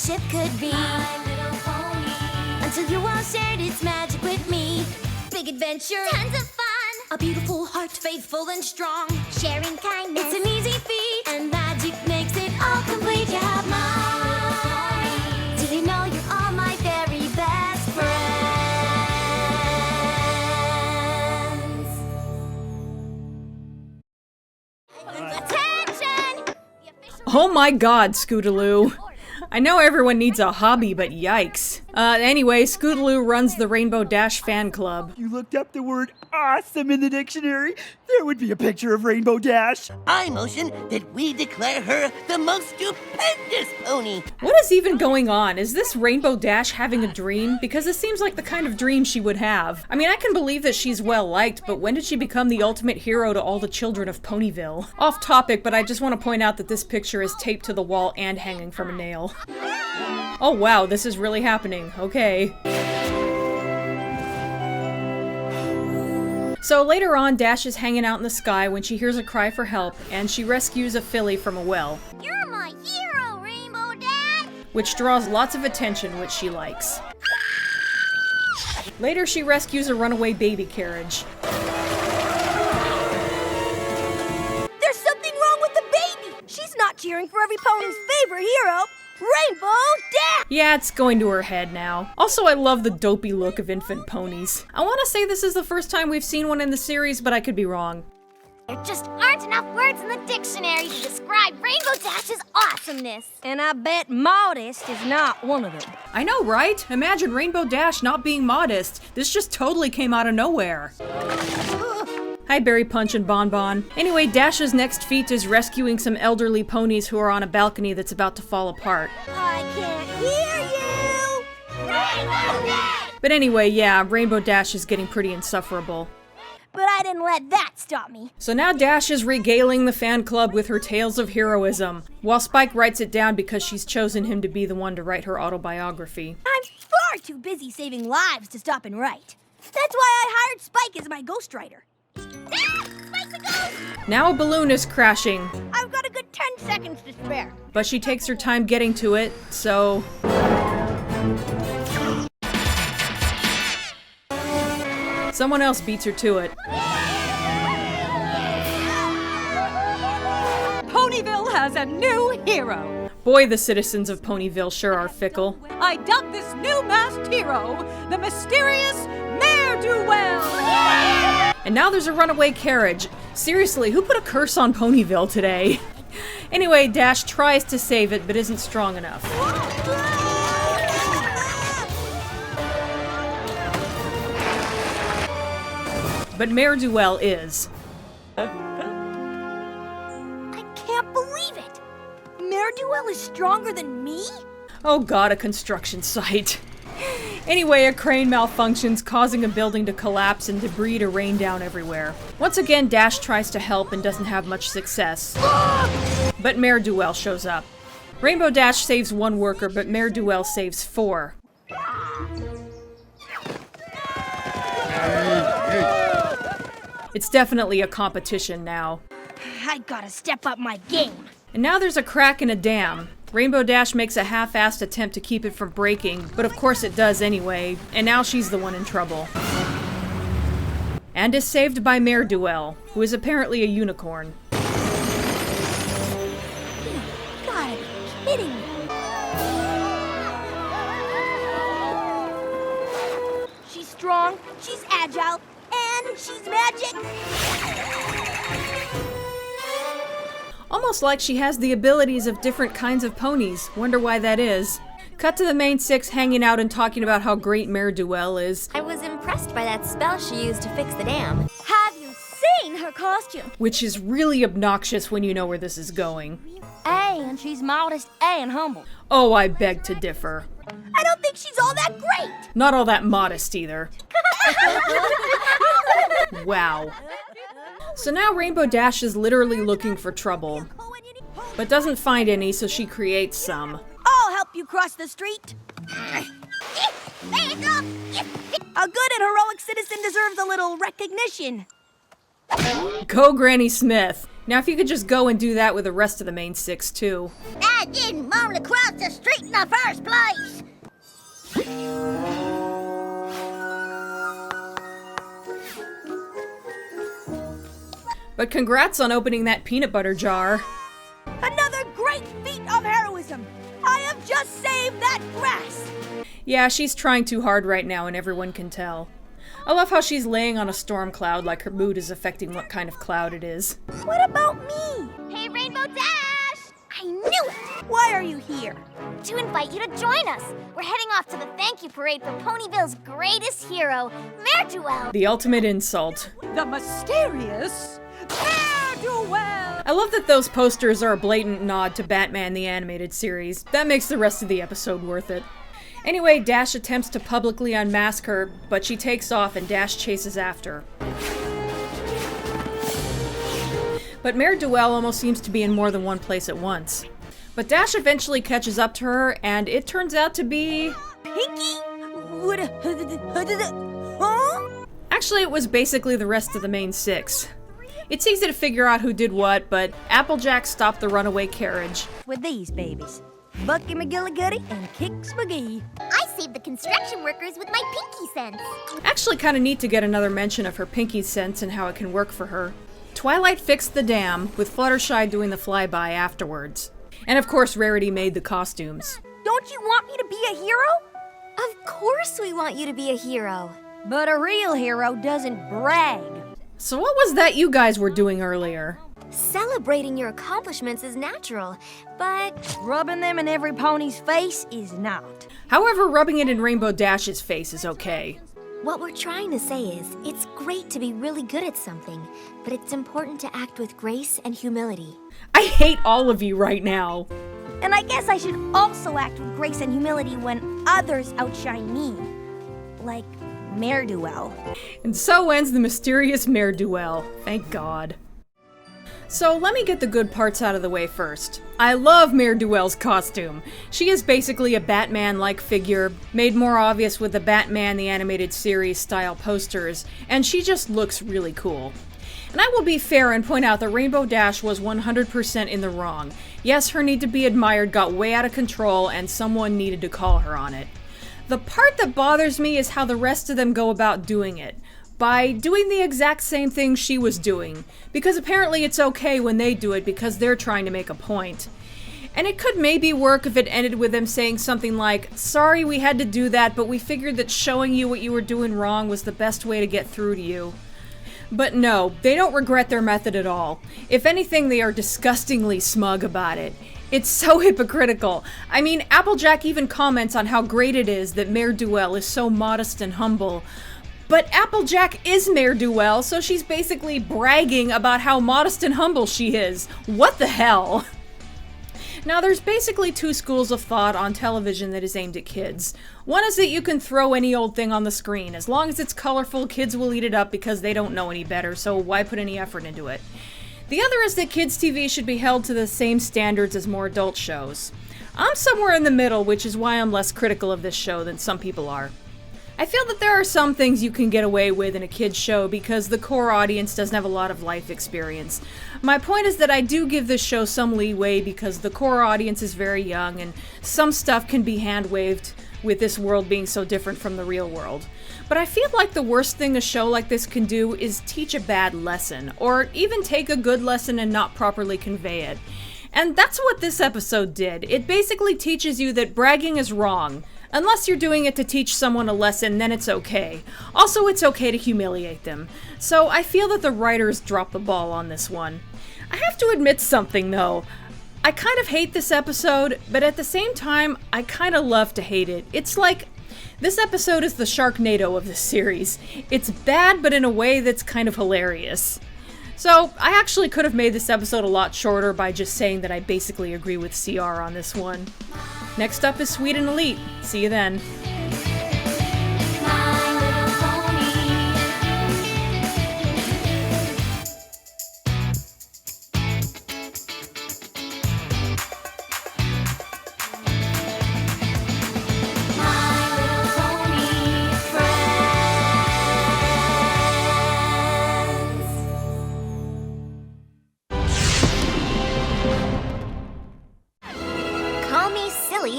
friendship could be. My little pony. Until you all shared its magic with me. Big adventure, tons of fun. A beautiful heart, faithful and strong. Sharing kindness, it's an easy feat. And magic makes it all complete. You have mine. Did you know you're all my very best friends? Attention! Oh my god, Scootaloo. I know everyone needs a hobby, but yikes. Anyway, Scootaloo runs the Rainbow Dash fan club. You looked up the word awesome in the dictionary, there would be a picture of Rainbow Dash. I motion that we declare her the most stupendous pony. What is even going on? Is this Rainbow Dash having a dream? Because it seems like the kind of dream she would have. I mean, I can believe that she's well liked, but when did she become the ultimate hero to all the children of Ponyville? Off topic, but I just want to point out that this picture is taped to the wall and hanging from a nail. Oh wow, this is really happening. Okay. So later on, Dash is hanging out in the sky when she hears a cry for help, and she rescues a filly from a well. You're my hero, Rainbow Dash! Which draws lots of attention, which she likes. Later, she rescues a runaway baby carriage. There's something wrong with the baby! She's not cheering for every pony's favorite hero, Rainbow Dash! Yeah, it's going to her head now. Also, I love the dopey look of infant ponies. I want to say this is the first time we've seen one in the series, but I could be wrong. There just aren't enough words in the dictionary to describe Rainbow Dash's awesomeness. And I bet modest is not one of them. I know, right? Imagine Rainbow Dash not being modest. This just totally came out of nowhere. Hi, Berry Punch and Bonbon. Anyway, Dash's next feat is rescuing some elderly ponies who are on a balcony that's about to fall apart. I can't hear you! Rainbow Dash! But anyway, yeah, Rainbow Dash is getting pretty insufferable. But I didn't let that stop me. So now Dash is regaling the fan club with her tales of heroism, while Spike writes it down because she's chosen him to be the one to write her autobiography. I'm far too busy saving lives to stop and write. That's why I hired Spike as my ghostwriter. Spike the ghost! Now a balloon is crashing, I've got a good 10 seconds to spare. but she takes her time getting to it, so... someone else beats her to it. Ponyville has a new hero. Boy, the citizens of Ponyville sure are fickle. I dubbed this new masked hero the mysterious Mare And now there's a runaway carriage. Seriously, who put a curse on Ponyville today? Anyway, Dash tries to save it, but isn't strong enough. But Mare is. I can't believe it! Ne'er-do-well is stronger than me? Oh god, a construction site. Anyway, a crane malfunctions, causing a building to collapse and debris to rain down everywhere. Once again, Dash tries to help and doesn't have much success. But Mare shows up. Rainbow Dash saves one worker, but Mare saves 4. It's definitely a competition now. I gotta step up my game. And now there's a crack in a dam. Rainbow Dash makes a half-assed attempt to keep it from breaking, but of course it does anyway, and now she's the one in trouble. And is saved by Mare who is apparently a unicorn. You gotta be kidding me. She's strong, she's agile, and she's magic. Almost like she has the abilities of different kinds of ponies. Wonder why that is. Cut to the main 6 hanging out and talking about how great Mare is. I was impressed by that spell she used to fix the dam. Have you seen her costume? Which is really obnoxious when you know where this is going. And she's modest and humble. Oh, I beg to differ. I don't think she's all that great. Not all that modest either. Wow. So now Rainbow Dash is literally looking for trouble, but doesn't find any, so she creates some. I'll help you cross the street. A good and heroic citizen deserves a little recognition. Go Granny Smith. Now if you could just go and do that with the rest of the main 6 too. I didn't want to cross the street in the first place. But congrats on opening that peanut butter jar. Another great feat of heroism. I have just saved that grass. Yeah, she's trying too hard right now and everyone can tell. I love how she's laying on a storm cloud like her mood is affecting what kind of cloud it is. What about me? Hey, Rainbow Dash! I knew it! Why are you here? To invite you to join us. We're heading off to the thank you parade for Ponyville's greatest hero, Mare Duel. The ultimate insult. The mysterious Ne'er-do-well. I love that those posters are a blatant nod to Batman the Animated Series. That makes the rest of the episode worth it. Anyway, Dash attempts to publicly unmask her, but she takes off and Dash chases after. But Mare Duel almost seems to be in more than one place at once. But Dash eventually catches up to her, and it turns out to be... Pinky? Huh? Actually, it was basically the rest of the main 6. It's easy to figure out who did what, but Applejack stopped the runaway carriage. With these babies. Bucky McGillicuddy and Kix McGee. I saved the construction workers with my pinky sense. Actually kind of neat to get another mention of her pinky sense and how it can work for her. Twilight fixed the dam, with Fluttershy doing the flyby afterwards. And of course Rarity made the costumes. Don't you want me to be a hero? Of course we want you to be a hero. But a real hero doesn't brag. So what was that you guys were doing earlier? Celebrating your accomplishments is natural, but Rubbing them in every pony's face is not. However, rubbing it in Rainbow Dash's face is okay. what we're trying to say is, it's great to be really good at something, but it's important to act with grace and humility. I hate all of you right now. And I guess I should also act with grace and humility when others outshine me. Like Mare Duel. And so ends the mysterious Mare Duel. Thank God. So let me get the good parts out of the way first. I love Mare Duel's costume. She is basically a Batman-like figure, made more obvious with the Batman the Animated Series style posters, and she just looks really cool. And I will be fair and point out that Rainbow Dash was 100% in the wrong. Yes, her need to be admired got way out of control, and someone needed to call her on it. The part that bothers me is how the rest of them go about doing it. By doing the exact same thing she was doing, because apparently it's okay when they do it because they're trying to make a point. And it could maybe work if it ended with them saying something like, "Sorry we had to do that, but we figured that showing you what you were doing wrong was the best way to get through to you." But no, they don't regret their method at all. If anything, they are disgustingly smug about it. It's so hypocritical. I mean, Applejack even comments on how great it is that Mare Duel is so modest and humble. But Applejack is Mare Duel, so she's basically bragging about how modest and humble she is. What the hell? Now, there's basically two schools of thought on television that is aimed at kids. One is that you can throw any old thing on the screen. As long as it's colorful, kids will eat it up because they don't know any better, so why put any effort into it? The other is that kids' TV should be held to the same standards as more adult shows. I'm somewhere in the middle, which is why I'm less critical of this show than some people are. I feel that there are some things you can get away with in a kid's show because the core audience doesn't have a lot of life experience. My point is that I do give this show some leeway because the core audience is very young and some stuff can be hand-waved with this world being so different from the real world. But I feel like the worst thing a show like this can do is teach a bad lesson, or even take a good lesson and not properly convey it. And that's what this episode did. It basically teaches you that bragging is wrong. Unless you're doing it to teach someone a lesson, then it's okay. Also, it's okay to humiliate them. So I feel that the writers dropped the ball on this one. I have to admit something, though. I kind of hate this episode, but at the same time, I kind of love to hate it. It's like, this episode is the Sharknado of this series. It's bad, but in a way that's kind of hilarious. So, I actually could have made this episode a lot shorter by just saying that I basically agree with CR on this one. Next up is Sweet and Elite. See you then.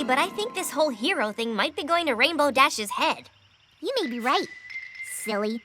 but I think this whole hero thing might be going to Rainbow Dash's head. You may be right, silly.